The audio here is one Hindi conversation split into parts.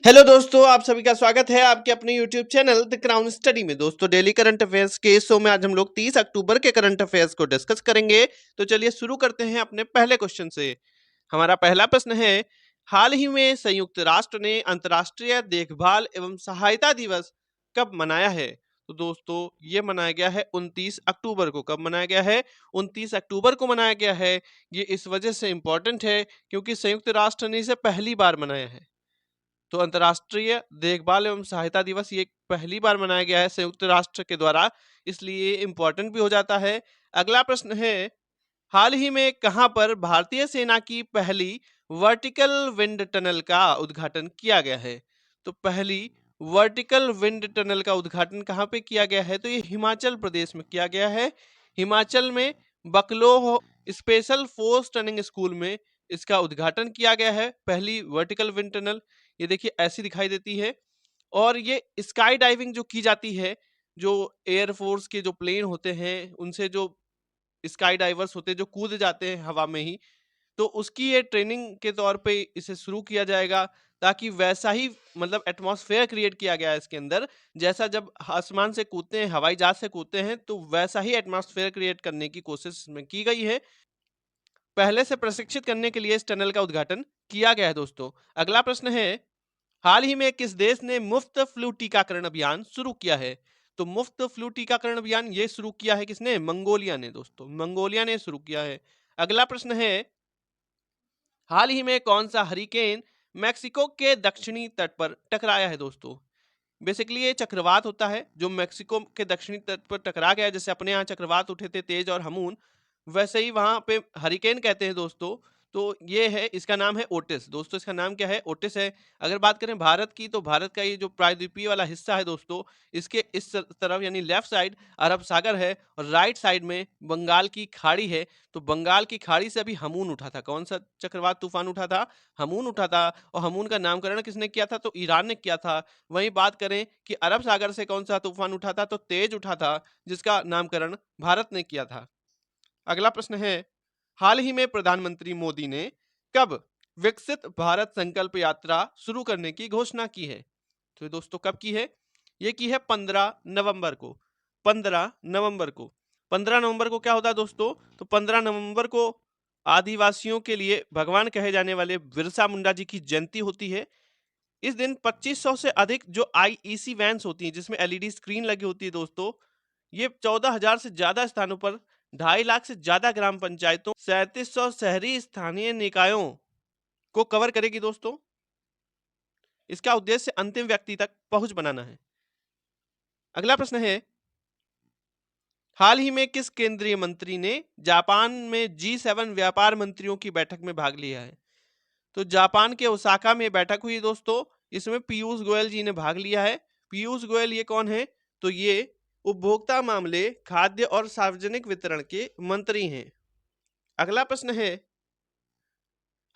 हेलो दोस्तों, आप सभी का स्वागत है आपके अपने YouTube channel the crown study में। दोस्तों, डेली करंट अफेयर्स के शो में आज हम लोग 30 अक्टूबर के करंट अफेयर्स को डिस्कस करेंगे। तो चलिए शुरू करते हैं अपने पहले क्वेश्चन से। हमारा पहला प्रश्न है, हाल ही में संयुक्त राष्ट्र ने अंतर्राष्ट्रीय देखभाल एवं सहायता दिवस कब मनाया है? तो दोस्तों, ये मनाया गया है 29 अक्टूबर को। कब मनाया गया है? 29 अक्टूबर को मनाया गया है। ये इस वजह से इंपॉर्टेंट है क्योंकि संयुक्त राष्ट्र ने इसे पहली बार मनाया है। तो अंतर्राष्ट्रीय देखभाल एवं सहायता दिवस ये पहली बार मनाया गया है संयुक्त राष्ट्र के द्वारा, इसलिए इम्पोर्टेंट भी हो जाता है। अगला प्रश्न है, हाल ही में कहां पर भारतीय सेना की पहली वर्टिकल विंड टनल का उद्घाटन किया गया है? तो पहली वर्टिकल विंड टनल का उद्घाटन कहां पे किया गया है? तो ये हिमाचल प्रदेश में किया गया है। हिमाचल में Bakloh special force training school में इसका उद्घाटन किया गया है। पहली वर्टिकल विंड टनल ये देखिए ऐसी दिखाई देती है। और ये स्काई डाइविंग जो की जाती है, जो एयरफोर्स के जो प्लेन होते हैं उनसे जो स्काई डाइवर्स होते हैं जो कूद जाते हैं हवा में ही, तो उसकी ये ट्रेनिंग के तौर पे इसे शुरू किया जाएगा, ताकि वैसा ही मतलब एटमॉस्फेयर क्रिएट किया गया है इसके अंदर। जैसा जब आसमान से कूदते हैं, हवाई जहाज से कूदते हैं, तो वैसा ही एटमॉस्फेयर क्रिएट करने की कोशिश इसमें की गई है। पहले से प्रशिक्षित करने के लिए इस टनल का उद्घाटन किया गया है दोस्तों। अगला प्रश्न है, हाल ही में किस देश ने मुफ्त फ्लू टीकाकरण अभियान शुरू किया है? तो मुफ्त फ्लू टीकाकरण अभियान ये शुरू किया है किसने? मंगोलिया ने दोस्तों, मंगोलिया ने शुरू किया है। अगला प्रश्न है, हाल ही में कौन सा हरिकेन मैक्सिको के दक्षिणी तट पर टकराया है दोस्तों? बेसिकली ये चक्रवात होता है जो मैक्सिको के दक्षिणी तट पर टकरा गया। जैसे अपने यहाँ चक्रवात उठे थे तेज और हमून, वैसे ही वहां पे हरिकेन कहते हैं दोस्तों। तो ये है, इसका नाम है ओटिस दोस्तों। इसका नाम क्या है? ओटिस है। अगर बात करें भारत की, तो भारत का ये जो प्रायद्वीपीय वाला हिस्सा है दोस्तों, इसके इस तरफ यानी लेफ्ट साइड अरब सागर है और राइट साइड में बंगाल की खाड़ी है। तो बंगाल की खाड़ी से अभी हमून उठा था। कौन सा चक्रवात तूफान उठा था? हमून उठा था। और हमून का नामकरण किसने किया था? तो ईरान ने किया था। वहीं बात करें कि अरब सागर से कौन सा तूफान उठा था, तो तेज उठा था, जिसका नामकरण भारत ने किया था। अगला प्रश्न है, हाल ही में प्रधानमंत्री मोदी ने कब विकसित भारत संकल्प यात्रा शुरू करने की घोषणा की है? तो दोस्तों कब की है? ये की है 15 नवंबर को। 15 नवंबर को। 15 नवंबर को क्या होता है दोस्तों? तो 15 नवंबर को आदिवासियों के लिए भगवान कहे जाने वाले बिरसा मुंडा जी की जयंती होती है। इस दिन 2500 से अधिक जो आईईसी वैन्स होती हैं, जिसमें एलईडी स्क्रीन लगी होती है दोस्तों, ये 14,000 से ज्यादा स्थानों पर 2.5 लाख से ज्यादा ग्राम पंचायतों 3700 शहरी स्थानीय निकायों को कवर करेगी दोस्तों। इसका उद्देश्य अंतिम व्यक्ति तक पहुंच बनाना है। अगला प्रश्न है, हाल ही में किस केंद्रीय मंत्री ने जापान में G7 व्यापार मंत्रियों की बैठक में भाग लिया है? तो जापान के ओसाका में बैठक हुई दोस्तों। इसमें पीयूष गोयल जी ने भाग लिया है। पीयूष गोयल ये कौन है? तो ये उपभोक्ता मामले, खाद्य और सार्वजनिक वितरण के मंत्री हैं। अगला प्रश्न है,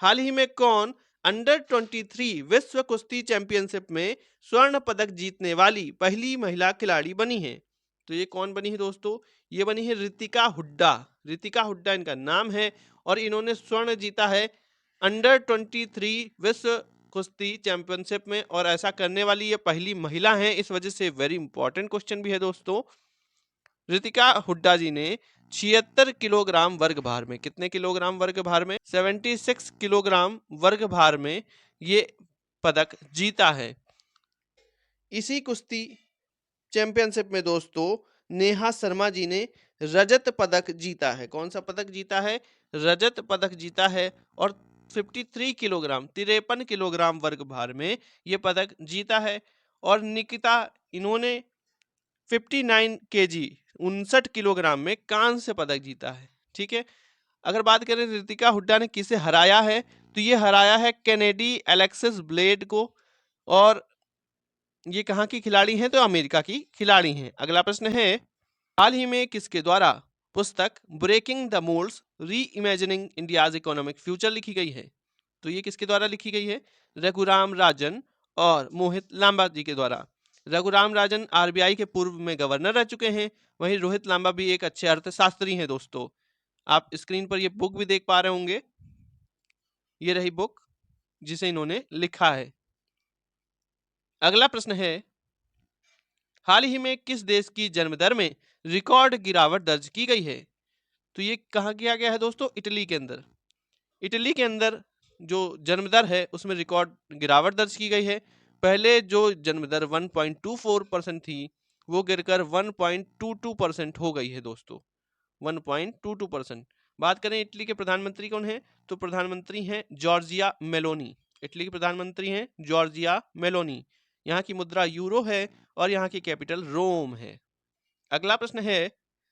हाल ही में कौन अंडर 23 विश्व कुश्ती चैंपियनशिप में स्वर्ण पदक जीतने वाली पहली महिला खिलाड़ी बनी है? तो ये कौन बनी है दोस्तों? ये बनी है रितिका हुड्डा। रितिका हुड्डा इनका नाम है और इन्होंने स्वर्ण जीता है अंडर 23 विश्व कुश्ती चैंपियनशिप में, और ऐसा करने वाली ये पहली महिला है। इस वजह से वेरी इंपॉर्टेंट क्वेश्चन भी है दोस्तों। रितिका हुड्डा जी ने 76 किलोग्राम वर्ग भार में, कितने किलोग्राम वर्ग भार में? 76 किलोग्राम वर्ग भार में ये पदक जीता है। इसी कुश्ती चैंपियनशिप में दोस्तों नेहा शर्मा जी ने रजत पदक जीता है। कौन सा पदक जीता है? रजत पदक जीता है। और 53 किलोग्राम 53 किलोग्राम वर्ग भार में ये पदक जीता है। और निकिता, इन्होंने 59 केजी 59 किलोग्राम में कांस्य पदक जीता है। ठीक है। अगर बात करें रितिका हुड्डा ने किसे हराया है, तो ये हराया है कैनेडी एलेक्सिस ब्लेड को। और ये कहाँ की खिलाड़ी हैं? तो अमेरिका की खिलाड़ी हैं। अगला प्रश्न है, हाल ही में किसके द्वारा पुस्तक ब्रेकिंग द मोल्ड्स री इमेजिनिंग इंडियाज इकोनॉमिक फ्यूचर लिखी गई है? तो ये किसके द्वारा लिखी गई है? रघुराम राजन और मोहित लांबा जी के द्वारा। रघुराम राजन आरबीआई के पूर्व में गवर्नर रह चुके हैं। वहीं रोहित लांबा भी एक अच्छे अर्थशास्त्री हैं दोस्तों। आप स्क्रीन पर ये बुक भी देख पा रहे होंगे। ये रही बुक जिसे इन्होंने लिखा है। अगला प्रश्न है, हाल ही में किस देश की जन्म दर में रिकॉर्ड गिरावट दर्ज की गई है? तो ये कहाँ किया गया है दोस्तों? इटली के अंदर। इटली के अंदर जो जन्म दर है उसमें रिकॉर्ड गिरावट दर्ज की गई है। पहले जो जन्म दर 1.24% थी वो गिरकर 1.22% हो गई है दोस्तों, 1.22%। बात करें इटली के प्रधानमंत्री कौन है? तो प्रधानमंत्री हैं जॉर्जिया मेलोनी। इटली के प्रधानमंत्री हैं जॉर्जिया मेलोनी। यहाँ की मुद्रा यूरो है और यहाँ की कैपिटल रोम है। अगला प्रश्न है,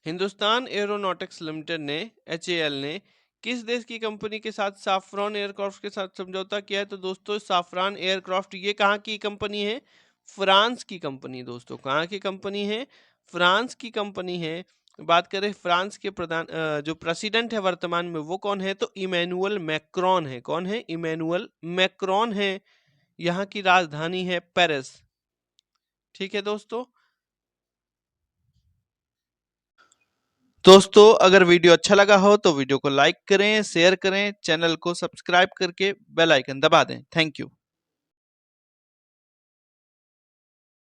हिंदुस्तान एरोनॉटिक्स लिमिटेड ने HAL ने किस देश की कंपनी के साथ साफरान एयरक्राफ्ट के साथ समझौता किया है? तो दोस्तों साफरान एयरक्राफ्ट ये कहाँ की कंपनी है? फ्रांस की कंपनी। दोस्तों कहाँ की कंपनी है? फ्रांस की कंपनी है। बात करें फ्रांस के जो प्रेसिडेंट है वर्तमान में वो कौन है? तो इमैनुअल मैक्रोन है। कौन है? इमैनुअल मैक्रोन है। यहाँ की राजधानी है पेरिस। ठीक है दोस्तों। दोस्तों अगर वीडियो अच्छा लगा हो तो वीडियो को लाइक करें, शेयर करें, चैनल को सब्सक्राइब करके बेल आइकन दबा दें। Thank you.